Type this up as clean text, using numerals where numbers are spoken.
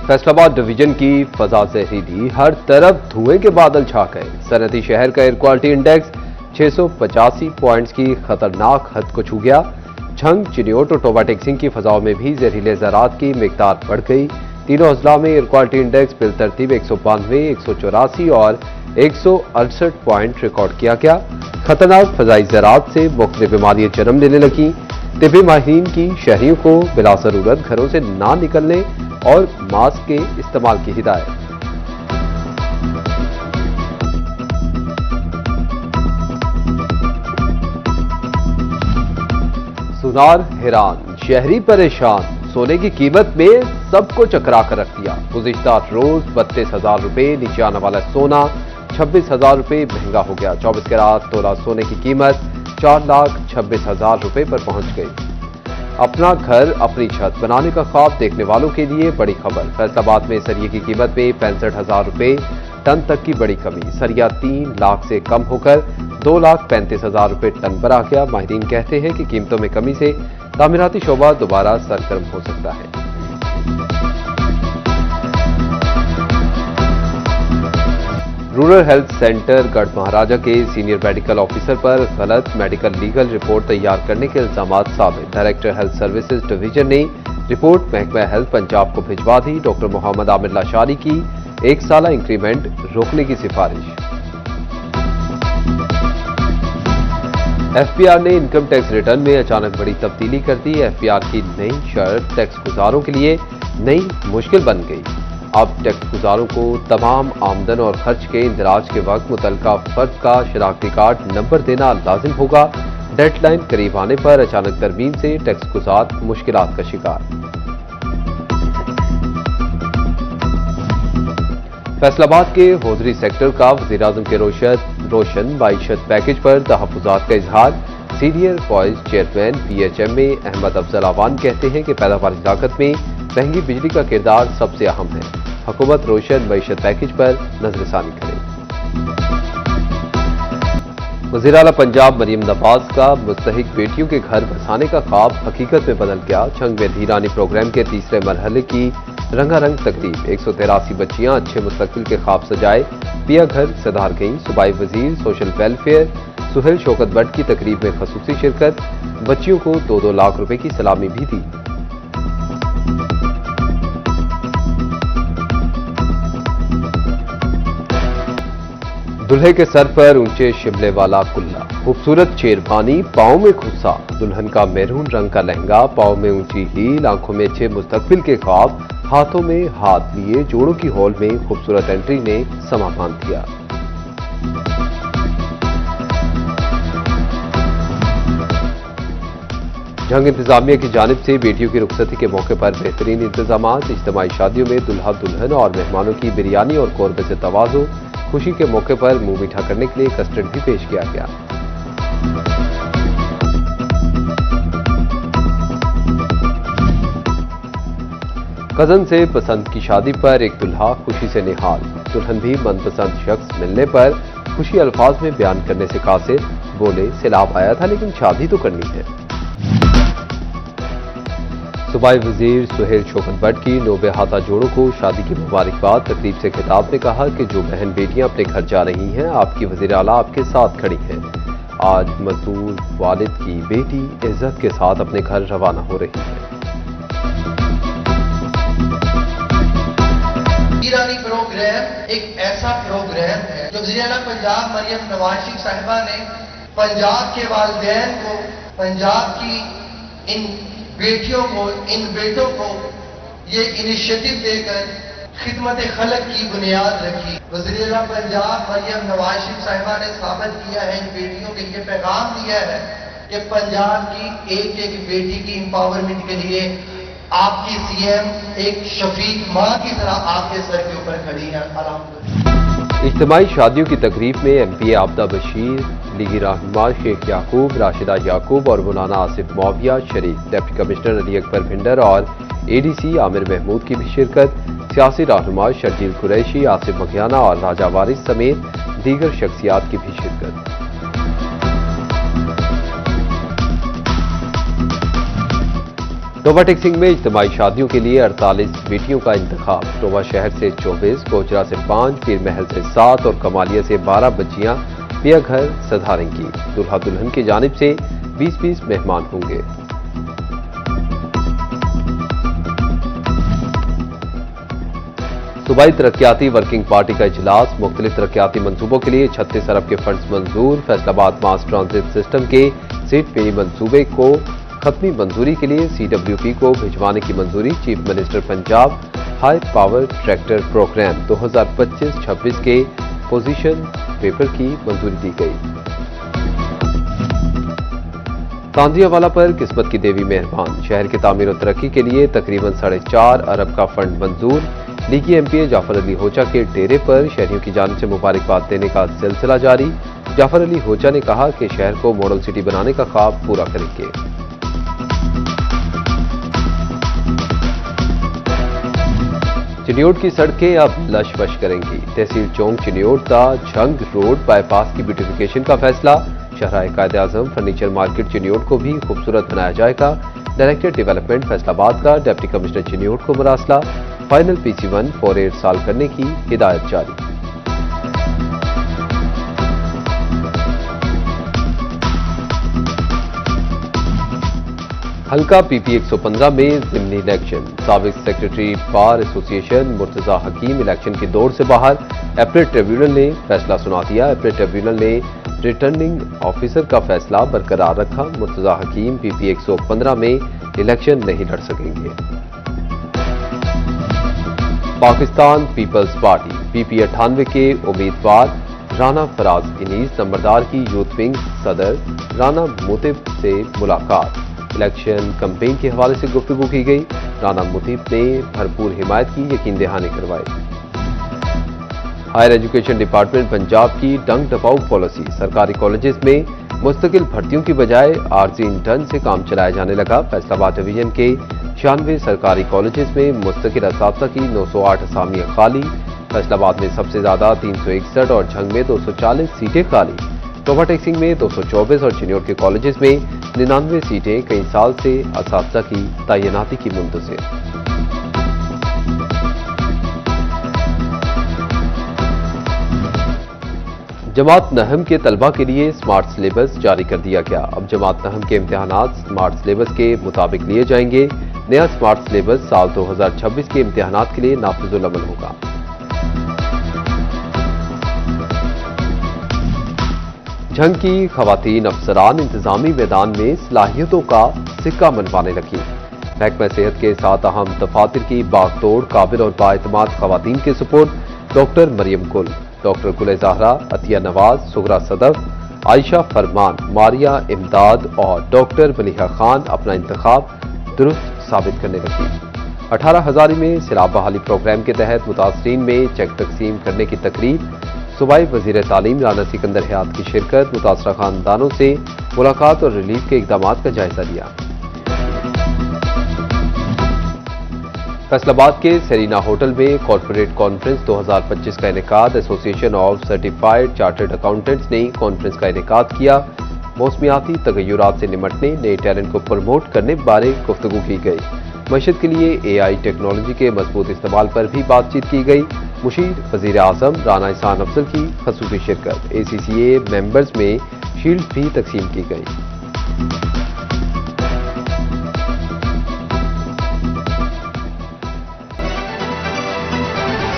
Faisalabad division की फजा जहरीली, हर तरफ धुएं के बादल छा गए। सनती शहर का एयर क्वालिटी इंडेक्स 685 पॉइंट्स की खतरनाक हद को छू गया। झंग, चिन्योट और टोबा टेक्सिंग की फजाओं में भी जहरीले ज़रात की मिकदार बढ़ गई। तीनों अजला में एयर क्वालिटी इंडेक्स बिलतरतीब 192, 184 और 168 पॉइंट रिकॉर्ड किया गया। खतरनाक फजाई ज़रात से मुख्तलिफ बीमारियां जन्म लेने लगी। तिब्बी माहिरीन की शहरियों को बिला ज़रूरत घरों से ना निकलने और मास्क के इस्तेमाल की हिदायत। सुनार हैरान, शहरी परेशान, सोने की कीमत में सबको चकरा कर रख दिया। गुज़िश्ता रोज 32,000 रुपये नीचे आने वाला सोना 26,000 रुपये महंगा हो गया। 24 कैरात तोला सोने की कीमत 4,26,000 रुपये पर पहुंच गई। अपना घर अपनी छत बनाने का ख्वाब देखने वालों के लिए बड़ी खबर। फैसलाबाद में सरिये की कीमत में 65,000 रुपये टन तक की बड़ी कमी। सरिया 3 लाख से कम होकर 2,35,000 रुपये टन पर आ गया। माहिरीन कहते हैं कि कीमतों में कमी से तामीराती शोबा दोबारा सरगर्म हो सकता है। रूरल हेल्थ सेंटर गढ़ महाराजा के सीनियर मेडिकल ऑफिसर पर गलत मेडिकल लीगल रिपोर्ट तैयार करने के इल्जामात साबित। डायरेक्टर हेल्थ सर्विसेज डिवीजन ने रिपोर्ट महकमा हेल्थ पंजाब को भिजवा दी। डॉक्टर मोहम्मद आमिर लाशारी की 1 साला इंक्रीमेंट रोकने की सिफारिश। एफपीआर ने इनकम टैक्स रिटर्न में अचानक बड़ी तब्दीली कर दी। एफपीआर की नई शर्त टैक्स गुजारों के लिए नई मुश्किल बन गई। अब टैक्स गुजारों को तमाम आमदन और खर्च के इंदराज के वक्त मुतल्लिका फर्द का शनाख्ती कार्ड नंबर देना लाजिम होगा। डेडलाइन करीब आने पर अचानक तरमीम से टैक्स गुजार मुश्किलात का शिकार। फैसलाबाद के होजरी सेक्टर का वज़ीर-ए-आज़म के रोशन माईशत पैकेज पर तहफ़्फ़ुज़ात का इजहार। सीनियर वाइस चेयरमैन PHM में अहमद अफजल आवान कहते हैं कि पैदावारी लागत में महंगी बिजली का किरदार सबसे अहम है। हुकूमत रोशन मईशत पैकेज पर नजरसानी करे। वज़ीर आला पंजाब मरीम नवाज का मुस्तहिक बेटियों के घर बसाने का ख्वाब हकीकत में बदल गया। छंग में धीरानी प्रोग्राम के तीसरे मरहले की रंगारंग तकरीब। 183 बच्चियां अच्छे मुस्तकबिल के ख्वाब सजाए पिया घर सधार गईं। सूबाई वजीर सोशल वेलफेयर सुहेल शौकत भट्ट की तकरीब में खसूसी शिरकत। बच्चियों को 2-2 लाख रुपए की सलामी भी दी। दुल्हे के सर पर ऊंचे शिमले वाला कुल्ला, खूबसूरत शेरवानी, पांव में खुस्सा, दुल्हन का मैरून रंग का लहंगा, पांव में ऊंची हील, आंखों में अच्छे मुस्तकबिल के ख्वाब, हाथों में हाथ लिए जोड़ों की हॉल में खूबसूरत एंट्री ने समा बांध दिया। झंग इंतजामिया की जानिब से बेटियों की रुखसती के मौके पर बेहतरीन इंतजामात। इज्तिमाई शादियों में दुल्हा दुल्हन और मेहमानों की बिरयानी और कोरबे से तवाज़ो। खुशी के मौके पर मुंह मीठा करने के लिए कस्टर्ड भी पेश किया गया। कजन से पसंद की शादी पर एक दुल्हा खुशी से निहाल। दुल्हन भी मनपसंद शख्स मिलने पर खुशी अल्फाज में बयान करने से कासिर। बोले, सैलाब आया था लेकिन शादी तो करनी है। सूबाई वजीर सुहेल शौकत भट्ट की नोबे हाथा जोड़ों को शादी की मुबारकबाद। तकरीब से खिताब में कहा कि जो बहन बेटियां अपने घर जा रही हैं, आपकी वजीर आला आपके साथ खड़ी हैं। आज मजदूर वालिद की बेटी इज्जत के साथ अपने घर रवाना हो रही है। ईरानी प्रोग्राम एक ऐसा प्रोग्राम है जो वज़ीर आला पंजाब मरियम नवाज शरीफ साहिबा ने पंजाब के वालिदैन को, पंजाब की इन बेटियों को, इन बेटों को ये इनिशिएटिव देकर खिदमत खलक की बुनियाद रखी। वज़ीर आला पंजाब मरियम नवाज शरीफ साहिबा ने साबित किया है, इन बेटियों के लिए पैगाम दिया है कि पंजाब की एक एक बेटी की एम्पावरमेंट के लिए आपकी CM एक शफीक माँ की तरह आपके सर के ऊपर खड़ी है। अल्हम्दुलिल्लाह। इज्तिमाई शादियों की तकरीब में MPA आबदा बशीर, लीगी रहनुमा शेख याकूब, राशिदा याकूब और मौलाना आसिफ मौविया शरीक। डिप्टी कमिश्नर अली अकबर भिंडर और ADC आमिर महमूद की भी शिरकत। सियासी रहनुमा शर्जील कुरैशी, आसिफ मघियाना और राजा वारिस समेत दीगर शख्सियात की भी शिरकत। टोबा टेक्सिंग में इज्तिमाई शादियों के लिए 48 बेटियों का इंतखाब। टोबा शहर से 24, कोचरा से 5, पीर महल से 7 और कमालिया से 12 बच्चियां पिया घर सधारेंगी। दुल्हा दुल्हन की जानिब से 20-20 मेहमान होंगे। सूबाई तरक्याती वर्किंग पार्टी का इजलास। मुख्तलिफ तरक्याती मंसूबों के लिए 36 अरब के फंड्स मंजूर। फैसलाबाद मास ट्रांजिट सिस्टम के सीट पे मंसूबे को खत्मी मंजूरी के लिए CWP को भिजवाने की मंजूरी। Chief minister Punjab high power tractor programme 2025-26 के पोजीशन पेपर की मंजूरी दी गई। तांजियावाला पर किस्मत की देवी मेहरबान। शहर की तामीर और तरक्की के लिए तकरीबन 4.5 अरब का फंड मंजूर। लीगी MPA जाफर अली होचा के डेरे पर शहरियों की जानिब से मुबारकबाद देने का सिलसिला जारी। जाफर अली होचा ने कहा कि शहर को मॉडल सिटी बनाने का ख्वाब पूरा करेंगे। चिन्योट की सड़कें अब लश-वश करेंगी। तहसील चौक चिन्योट दा झंग रोड बाईपास की ब्यूटिफिकेशन का फैसला। शहराए कायद-ए-आज़म फर्नीचर मार्केट चिन्योट को भी खूबसूरत बनाया जाएगा। डायरेक्टर डेवलपमेंट फैसलाबाद का डिप्टी कमिश्नर चिन्योट को मरासला। फाइनल PC1 4 साल करने की हिदायत जारी। हल्का PP 115 में ज़िमनी इलेक्शन। साबिक सेक्रेटरी बार एसोसिएशन मुर्तजा हकीम इलेक्शन की दौड़ से बाहर। एपरेट ट्रिब्यूनल ने फैसला सुना दिया। एपरेट ट्रिब्यूनल ने रिटर्निंग ऑफिसर का फैसला बरकरार रखा। मुर्तजा हकीम PP 115 में इलेक्शन नहीं लड़ सकेंगे। पाकिस्तान पीपल्स पार्टी PP 98 के उम्मीदवार राना फराज इनीस नंबरदार की यूथ विंग सदर राना मुतीब से मुलाकात। इलेक्शन कैंपेन के हवाले से गुफ्तगू की गई। राना मुतीब ने भरपूर हिमायत की यकीन दहानी करवाई। हायर एजुकेशन डिपार्टमेंट पंजाब की डंग डपाऊ पॉलिसी। सरकारी कॉलेजेस में मुस्तकिल भर्तियों की बजाय आर्जी इंटर्न से काम चलाया जाने लगा। फैसलाबाद डिवीजन के 96 सरकारी कॉलेजेस में मुस्तकिल असातिज़ा की 908 असामियां खाली। फैसलाबाद में सबसे ज्यादा 361 और झंग में 240 सीटें खाली। टोबा टेक्सिंग में 224 और चिन्योट के कॉलेजेस में 99 सीटें कई साल से असातिज़ा की तैनाती की मुंतज़िर। जमात नहम के तलबा के लिए स्मार्ट सिलेबस जारी कर दिया गया। अब जमात नहम के इम्तिहानात स्मार्ट सिलेबस के मुताबिक लिए जाएंगे। नया स्मार्ट सिलेबस साल 2026 के इम्तिहानात के लिए नाफिजुल अमल होगा। झंग की खवातीन अफसरान इंतजामी मैदान में सलाहियतों का सिक्का मनवाने लगी। महकमा सेहत के 7 अहम दफातर की बागतोड़ काबिल और बाएतमाद खवातीन के सुपुर्द। डॉक्टर मरियम गुल, डॉक्टर गुल ज़हरा, अतिया नवाज, सुगरा सदफ, आयशा फरमान, मारिया इमदाद और डॉक्टर मलिहा खान अपना इंतखाब दुरुस्त साबित करने लगी। 18 हज़ारी में सिराब बहाली प्रोग्राम के तहत मुतासरीन में चेक तकसीम करने की तकरीब। सूबाई वज़ीर तालीम राना सिकंदर हयात की शिरकत। मुतासरा खानदानों से मुलाकात और रिलीफ के इक़दामात का जायजा लिया। फैसलाबाद के सेरीना होटल में कॉर्पोरेट कॉन्फ्रेंस 2025 का इनेकाद। Association of certified chartered accountants ने कॉन्फ्रेंस का इनेकाद किया। मौसमियाती तगय्युरात से निमटने, नए टैलेंट को प्रमोट करने बारे गुफ्तगू की गई। मशद के लिए AI टेक्नोलॉजी के मजबूत इस्तेमाल पर भी बातचीत की गई। मुशीर वज़ीर आज़म राना इहसान अफजल की खसूसी शिरकत। ACCA मेंबर्स में शील्ड भी तकसीम की गई।